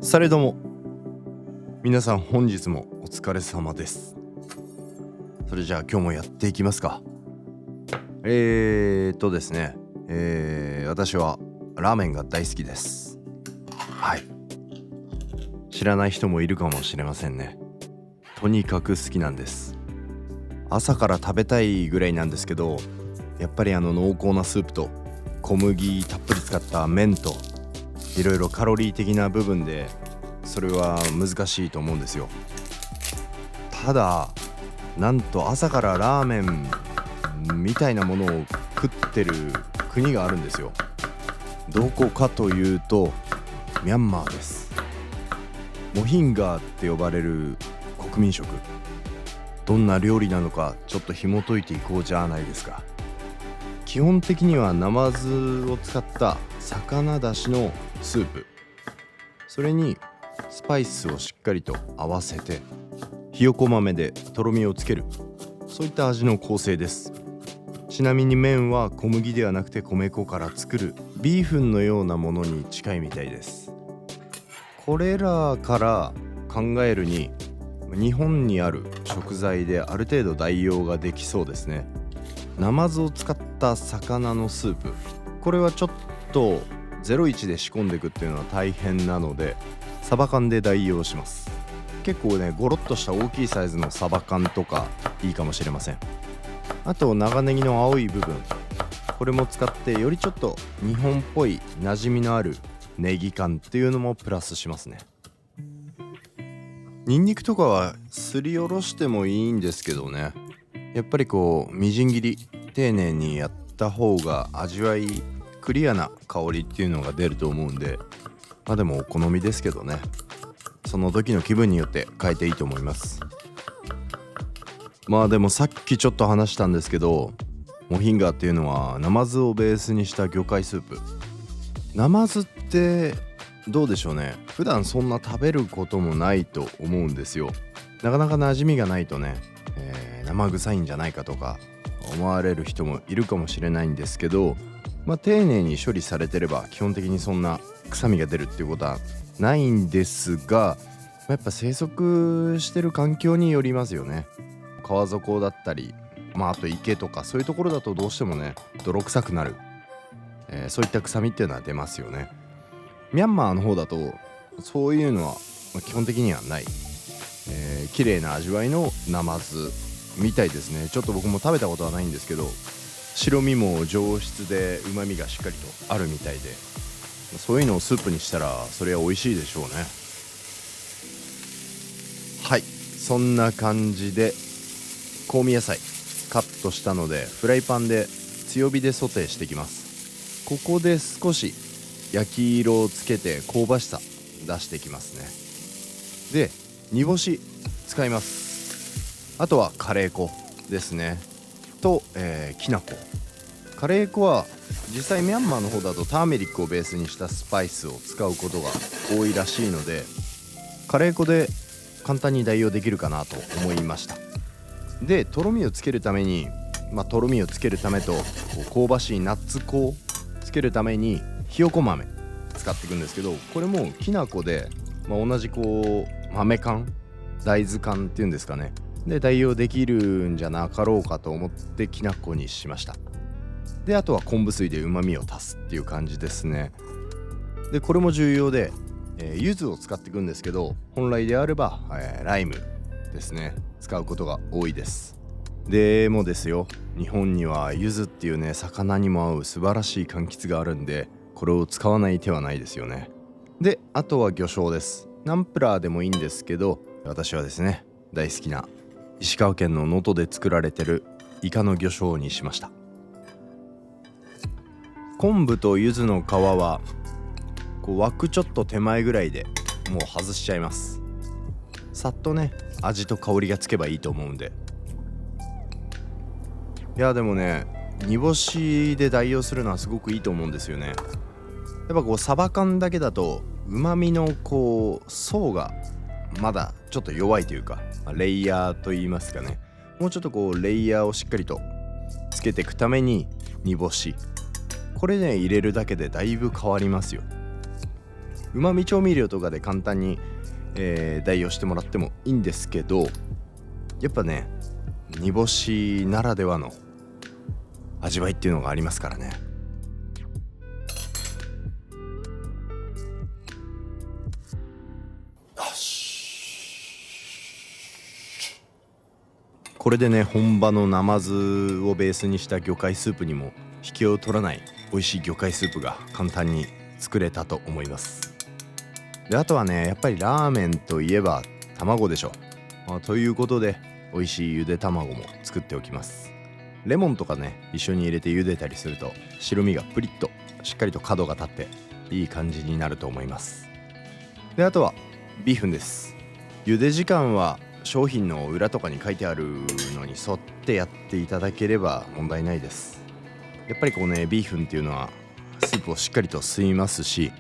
されども皆さん、本日もお疲れ様です。それじゃあ今日もやっていきますか。ですね、私はラーメンが大好きです。はい、知らない人もいるかもしれませんね。とにかく好きなんです。朝から食べたいぐらいなんですけど、やっぱり濃厚なスープと小麦たっぷり使った麺といろいろカロリー的な部分でそれは難しいと思うんですよ。ただなんと朝からラーメンみたいなものを食ってる国があるんですよ。どこかというとミャンマーです。モヒンガーって呼ばれる国民食、どんな料理なのかちょっと紐解いていこうじゃないですか。基本的にはナマズを使った魚だしのスープ、それにスパイスをしっかりと合わせてひよこ豆でとろみをつける、そういった味の構成です。ちなみに麺は小麦ではなくて米粉から作るビーフンのようなものに近いみたいです。これらから考えるに日本にある食材である程度代用ができそうですね。ナマズを使った魚のスープ、これはちょっと01で仕込んでいくっていうのは大変なのでサバ缶で代用します。結構ね、ゴロッとした大きいサイズのサバ缶とかいいかもしれません。あと長ネギの青い部分、これも使ってよりちょっと日本っぽい馴染みのあるネギ感っていうのもプラスしますね。ニンニクとかはすりおろしてもいいんですけどね、やっぱりみじん切り丁寧にやった方が味わいクリアな香りっていうのが出ると思うんで、でもお好みですけどね、その時の気分によって変えていいと思います。でもさっきちょっと話したんですけど、モヒンガーっていうのはナマズをベースにした魚介スープ。ナマズってどうでしょうね、普段そんな食べることもないと思うんですよ。なかなか馴染みがないとね、生臭いんじゃないかとか思われる人もいるかもしれないんですけど、丁寧に処理されてれば基本的にそんな臭みが出るっていうことはないんですが、やっぱ生息してる環境によりますよね。川底だったり、あと池とかそういうところだとどうしてもね泥臭くなる、そういった臭みっていうのは出ますよね。ミャンマーの方だとそういうのは基本的にはない、綺麗な味わいのナマズみたいですね。ちょっと僕も食べたことはないんですけど、白身も上質で旨味がしっかりとあるみたいで、そういうのをスープにしたらそれは美味しいでしょうね。はい、そんな感じで香味野菜カットしたのでフライパンで強火でソテーしていきます。ここで少し焼き色をつけて香ばしさ出していきますね。で、煮干し使います。あとはカレー粉ですねと、きな粉。カレー粉は実際ミャンマーの方だとターメリックをベースにしたスパイスを使うことが多いらしいので、カレー粉で簡単に代用できるかなと思いました。で、とろみをつけるために、とろみをつけるためと香ばしいナッツ粉をつけるためにひよこ豆使っていくんですけど、これもきな粉で、同じ豆缶、大豆缶っていうんですかね、で代用できるんじゃなかろうかと思ってきな粉にしました。で、あとは昆布水で旨味を足すっていう感じですね。で、これも重要で、柚子を使っていくんですけど、本来であれば、ライムですね使うことが多いです。でもですよ、日本には柚子っていうね魚にも合う素晴らしい柑橘があるんで、これを使わない手はないですよね。で、あとは魚醤です。ナンプラーでもいいんですけど、私はですね大好きな石川県の能登で作られてるイカの魚醤にしました。昆布と柚子の皮は枠ちょっと手前ぐらいでもう外しちゃいます。さっとね味と香りがつけばいいと思うんで。いやでもね、煮干しで代用するのはすごくいいと思うんですよね。やっぱサバ缶だけだと旨味の層がまだちょっと弱いというか、レイヤーと言いますかね、もうちょっとレイヤーをしっかりとつけていくために煮干し、これね入れるだけでだいぶ変わりますよ。うまみ調味料とかで簡単に、代用してもらってもいいんですけど、やっぱね煮干しならではの味わいっていうのがありますからね。これでね本場のナマズをベースにした魚介スープにも引けを取らない美味しい魚介スープが簡単に作れたと思います。であとはねやっぱりラーメンといえば卵でしょ。ということで美味しいゆで卵も作っておきます。レモンとかね一緒に入れて茹でたりすると白身がプリッとしっかりと角が立っていい感じになると思います。であとはビーフンです。茹で時間は商品の裏とかに書いてあるのに沿ってやっていただければ問題ないです。やっぱりこうねビーフンっていうのはスープをしっかりと吸いますし、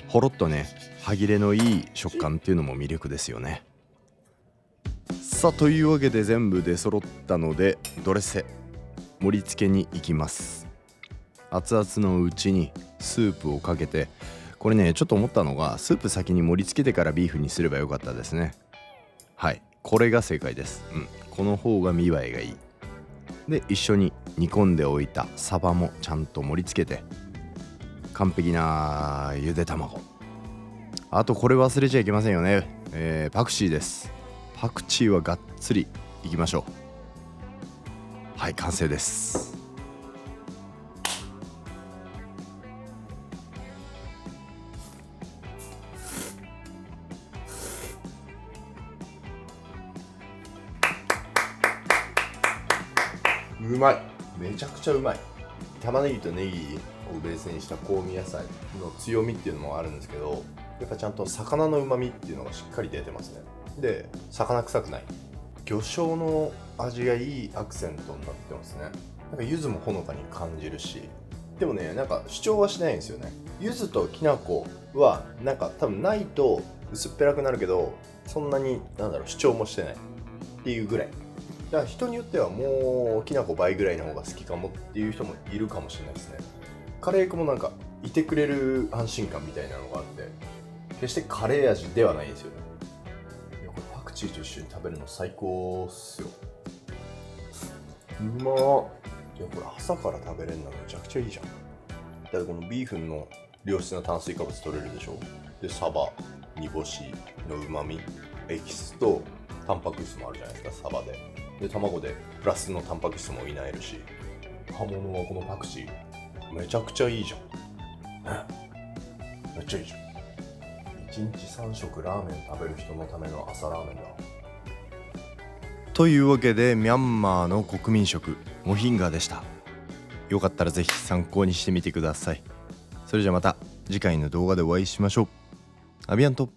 ほろっとね歯切れのいい食感っていうのも魅力ですよね。さあというわけで全部出揃ったのでドレッセ盛り付けに行きます。熱々のうちにスープをかけて、これねちょっと思ったのがスープ先に盛り付けてからビーフにすればよかったですね。はい、これが正解です。この方が見栄えがいい。で一緒に煮込んでおいたサバもちゃんと盛り付けて、完璧なゆで卵。あとこれ忘れちゃいけませんよね、パクチーです。パクチーはがっつりいきましょう。はい、完成です。うまい、めちゃくちゃうまい。玉ねぎとネギをベースにした香味野菜の強みっていうのもあるんですけど、やっぱちゃんと魚のうまみっていうのがしっかり出てますね。で魚臭くない、魚醤の味がいいアクセントになってますね。なんか柚子もほのかに感じるし、でもねなんか主張はしないんですよね。柚子ときな粉はなんか多分ないと薄っぺらくなるけど、そんなに主張もしてないっていうぐらいだから、人によってはもうきな粉倍ぐらいの方が好きかもっていう人もいるかもしれないですね。カレー粉もなんかいてくれる安心感みたいなのがあって、決してカレー味ではないんですよね。いやこれパクチーと一緒に食べるの最高っすよ。うまー。いやこれ朝から食べれるのめちゃくちゃいいじゃん。だってこのビーフンの良質な炭水化物取れるでしょ。でサバ、煮干しのうまみ、エキスとタンパク質もあるじゃないですか、サバで卵でプラスのタンパク質も補えるし、葉物はこのパクチーめちゃくちゃいいじゃん。めっちゃいいじゃん。1日3食ラーメン食べる人のための朝ラーメンだ。というわけでミャンマーの国民食モヒンガーでした。よかったらぜひ参考にしてみてください。それじゃまた次回の動画でお会いしましょう。アビアント。